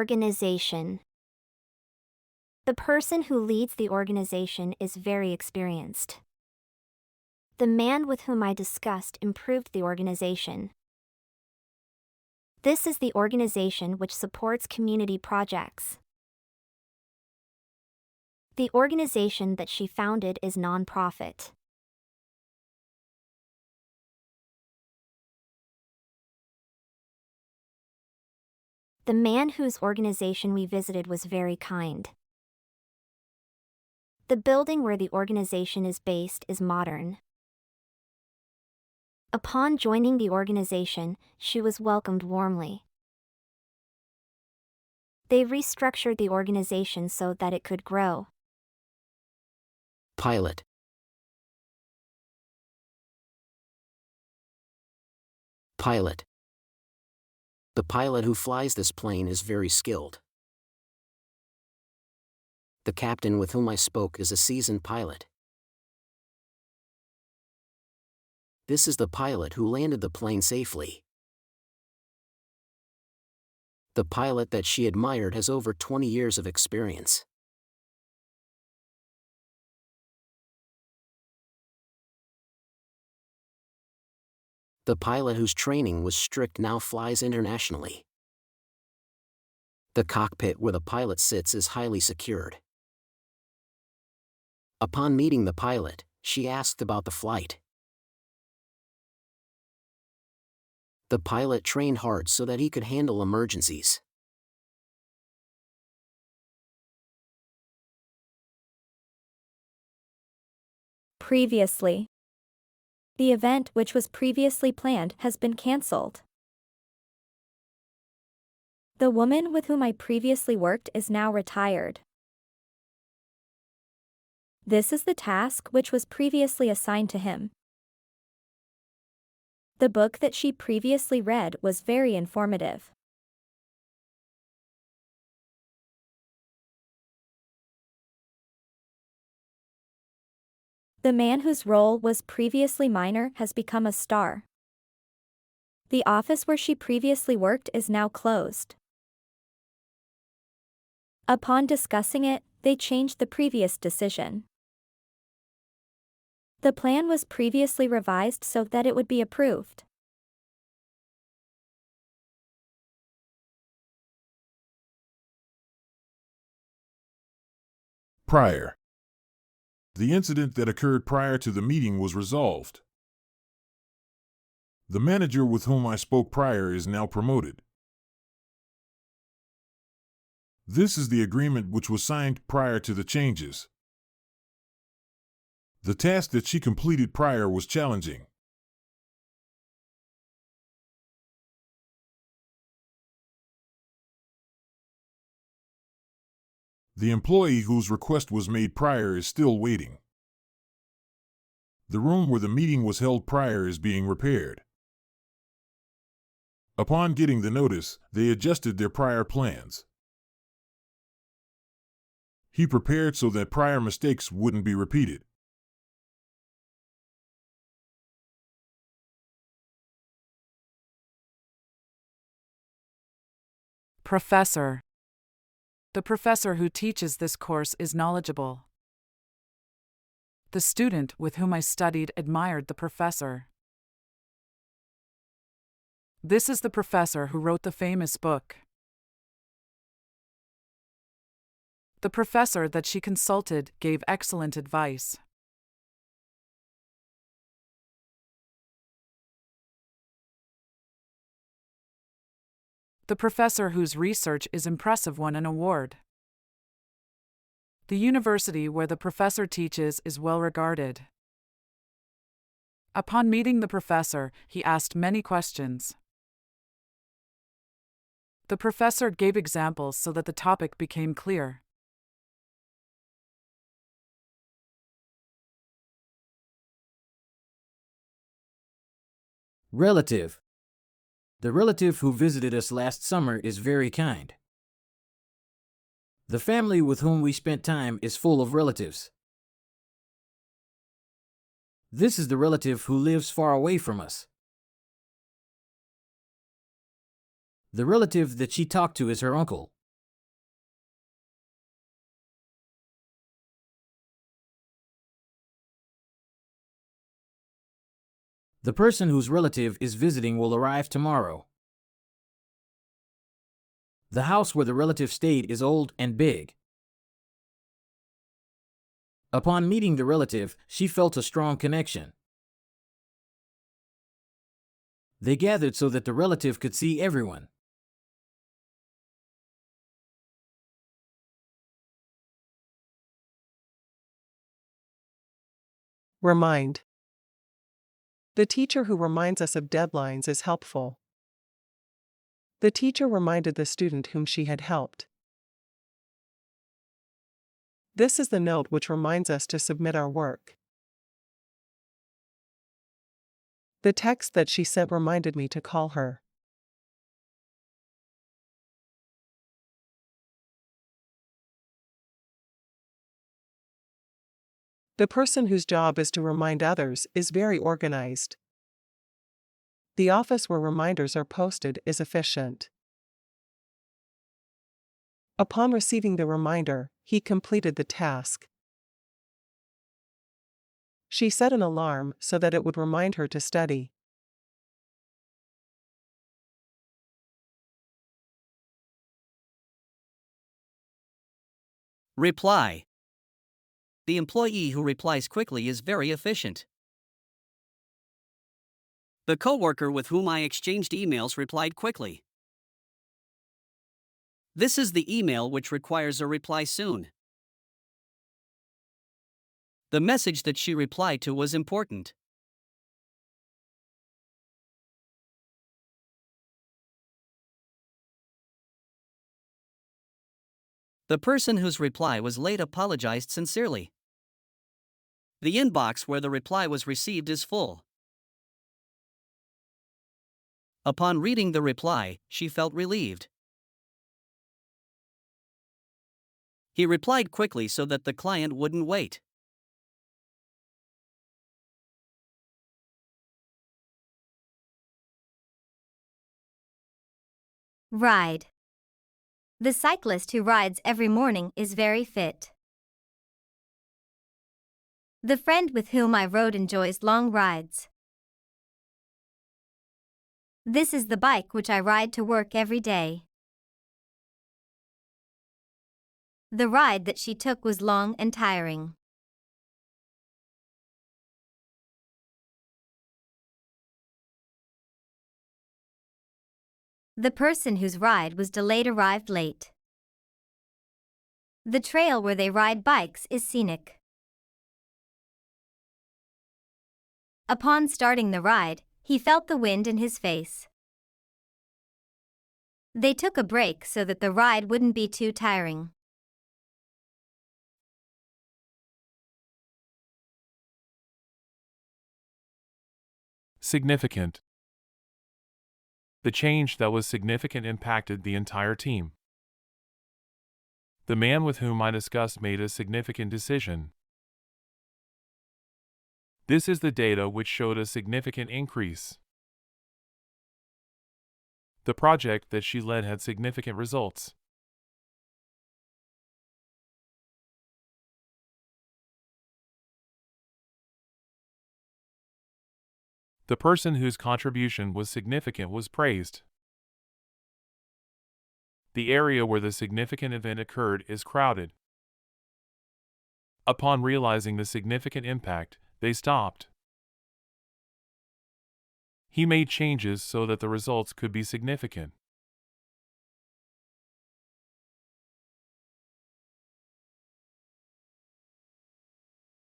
Organization. The person who leads the organization is very experienced. The man with whom I discussed improved the organization. This is the organization which supports community projects. The organization that she founded is non-profit. The man whose organization we visited was very kind. The building where the organization is based is modern. Upon joining the organization, she was welcomed warmly. They restructured the organization so that it could grow. Pilot. Pilot. The pilot who flies this plane is very skilled. The captain with whom I spoke is a seasoned pilot. This is the pilot who landed the plane safely. The pilot that she admired has over 20 years of experience. The pilot whose training was strict now flies internationally. The cockpit where the pilot sits is highly secured. Upon meeting the pilot, she asked about the flight. The pilot trained hard so that he could handle emergencies. Previously. The event which was previously planned has been cancelled. The woman with whom I previously worked is now retired. This is the task which was previously assigned to him. The book that she previously read was very informative. The man whose role was previously minor has become a star. The office where she previously worked is now closed. Upon discussing it, they changed the previous decision. The plan was previously revised so that it would be approved. Prior. The incident that occurred prior to the meeting was resolved. The manager with whom I spoke prior is now promoted. This is the agreement which was signed prior to the changes. The task that she completed prior was challenging. The employee whose request was made prior is still waiting. The room where the meeting was held prior is being repaired. Upon getting the notice, they adjusted their prior plans. He prepared so that prior mistakes wouldn't be repeated. Professor. The professor who teaches this course is knowledgeable. The student with whom I studied admired the professor. This is the professor who wrote the famous book. The professor that she consulted gave excellent advice. The professor whose research is impressive won an award. The university where the professor teaches is well regarded. Upon meeting the professor, he asked many questions. The professor gave examples so that the topic became clear. Relative. The relative who visited us last summer is very kind. The family with whom we spent time is full of relatives. This is the relative who lives far away from us. The relative that she talked to is her uncle. The person whose relative is visiting will arrive tomorrow. The house where the relative stayed is old and big. Upon meeting the relative, she felt a strong connection. They gathered so that the relative could see everyone. Remind. The teacher who reminds us of deadlines is helpful. The teacher reminded the student whom she had helped. This is the note which reminds us to submit our work. The text that she sent reminded me to call her. The person whose job is to remind others is very organized. The office where reminders are posted is efficient. Upon receiving the reminder, he completed the task. She set an alarm so that it would remind her to study. Reply. The employee who replies quickly is very efficient. The coworker with whom I exchanged emails replied quickly. This is the email which requires a reply soon. The message that she replied to was important. The person whose reply was late apologized sincerely. The inbox where the reply was received is full. Upon reading the reply, she felt relieved. He replied quickly so that the client wouldn't wait. Ride. The cyclist who rides every morning is very fit. The friend with whom I rode enjoys long rides. This is the bike which I ride to work every day. The ride that she took was long and tiring. The person whose ride was delayed arrived late. The trail where they ride bikes is scenic. Upon starting the ride, he felt the wind in his face. They took a break so that the ride wouldn't be too tiring. Significant. The change that was significant impacted the entire team. The man with whom I discussed made a significant decision. This is the data which showed a significant increase. The project that she led had significant results. The person whose contribution was significant was praised. The area where the significant event occurred is crowded. Upon realizing the significant impact, they stopped. He made changes so that the results could be significant.